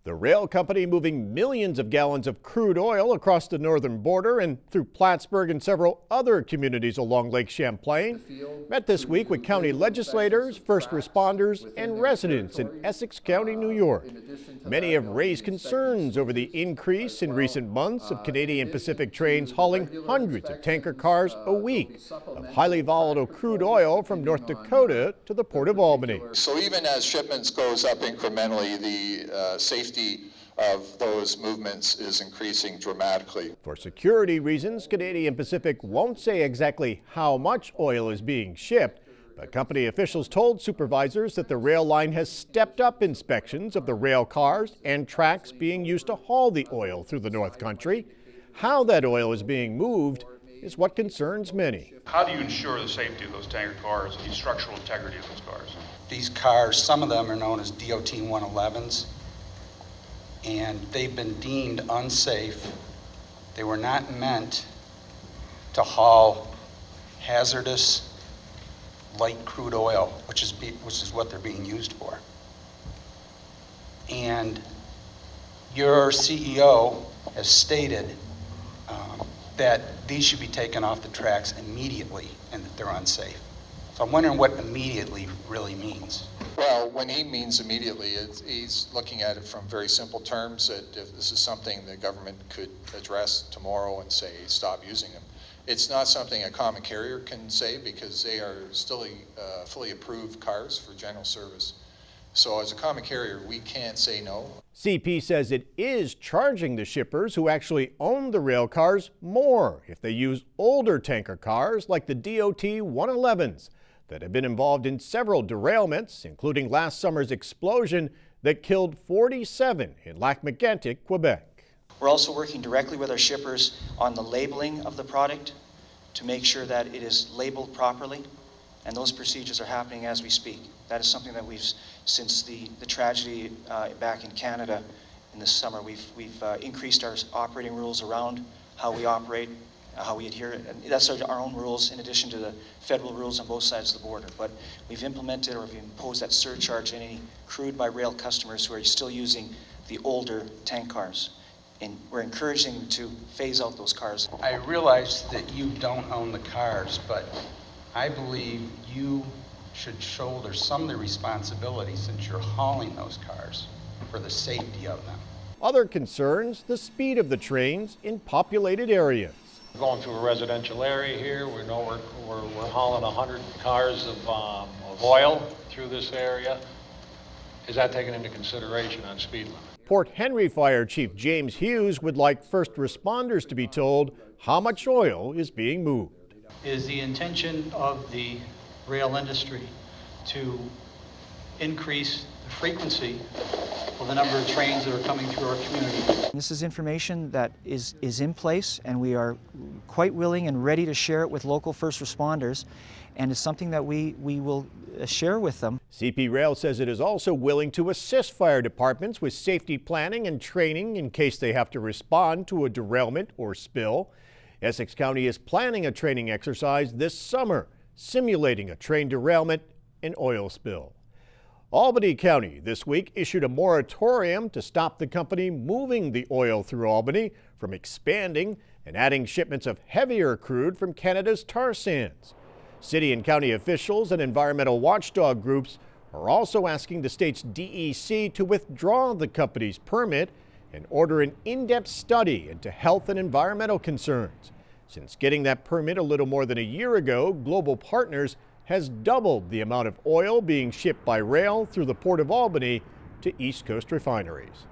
The rail company moving millions of gallons of crude oil across the northern border and through Plattsburgh and several other communities along Lake Champlain met this week with county legislators, first responders, and residents in Essex County, New York. Many have raised concerns over the increase in recent months of Canadian Pacific trains hauling hundreds of tanker cars a week of highly volatile crude oil from North Dakota to the Port of Albany. So even as shipments goes up incrementally, the safety of those movements is increasing dramatically. For security reasons, Canadian Pacific won't say exactly how much oil is being shipped, but company officials told supervisors that the rail line has stepped up inspections of the rail cars and tracks being used to haul the oil through the North Country. How that oil is being moved is what concerns many. How do you ensure the safety of those tanker cars and the structural integrity of those cars? These cars, some of them are known as DOT 111s, and they've been deemed unsafe. They were not meant to haul hazardous light crude oil, which is what they're being used for. And your CEO has stated that these should be taken off the tracks immediately and that they're unsafe. So I'm wondering what immediately really means. Well, when he means immediately, he's looking at it from very simple terms, that if this is something the government could address tomorrow and say, stop using them. It's not something a common carrier can say because they are still fully approved cars for general service. So as a common carrier, we can't say no. CP says it is charging the shippers who actually own the rail cars more if they use older tanker cars like the DOT 111s that have been involved in several derailments, including last summer's explosion that killed 47 in Lac-Mégantic, Quebec. We're also working directly with our shippers on the labeling of the product to make sure that it is labeled properly, and those procedures are happening as we speak. That is something that we've, since the tragedy back in Canada in the summer, we've increased our operating rules around how we operate, how we adhere, and that's our own rules in addition to the federal rules on both sides of the border. But we've implemented or we've imposed that surcharge on any crude by rail customers who are still using the older tank cars. And we're encouraging them to phase out those cars. I realize that you don't own the cars, but I believe you should shoulder some of the responsibility since you're hauling those cars for the safety of them. Other concerns, the speed of the trains in populated areas. We're going through a residential area here. We know we're hauling 100 cars of oil through this area. Is that taken into consideration on speed limit? Port Henry Fire Chief James Hughes would like first responders to be told how much oil is being moved. Is the intention of the rail industry to increase the frequency of the number of trains that are coming through our community? This is information that is in place, and we are quite willing and ready to share it with local first responders, and it's something that we will share with them. CP Rail says it is also willing to assist fire departments with safety planning and training in case they have to respond to a derailment or spill. Essex County is planning a training exercise this summer, simulating a train derailment and oil spill. Albany County this week issued a moratorium to stop the company moving the oil through Albany from expanding and adding shipments of heavier crude from Canada's tar sands. City and county officials and environmental watchdog groups are also asking the state's DEC to withdraw the company's permit and order an in-depth study into health and environmental concerns. Since getting that permit a little more than a year ago, Global Partners has doubled the amount of oil being shipped by rail through the Port of Albany to East Coast refineries.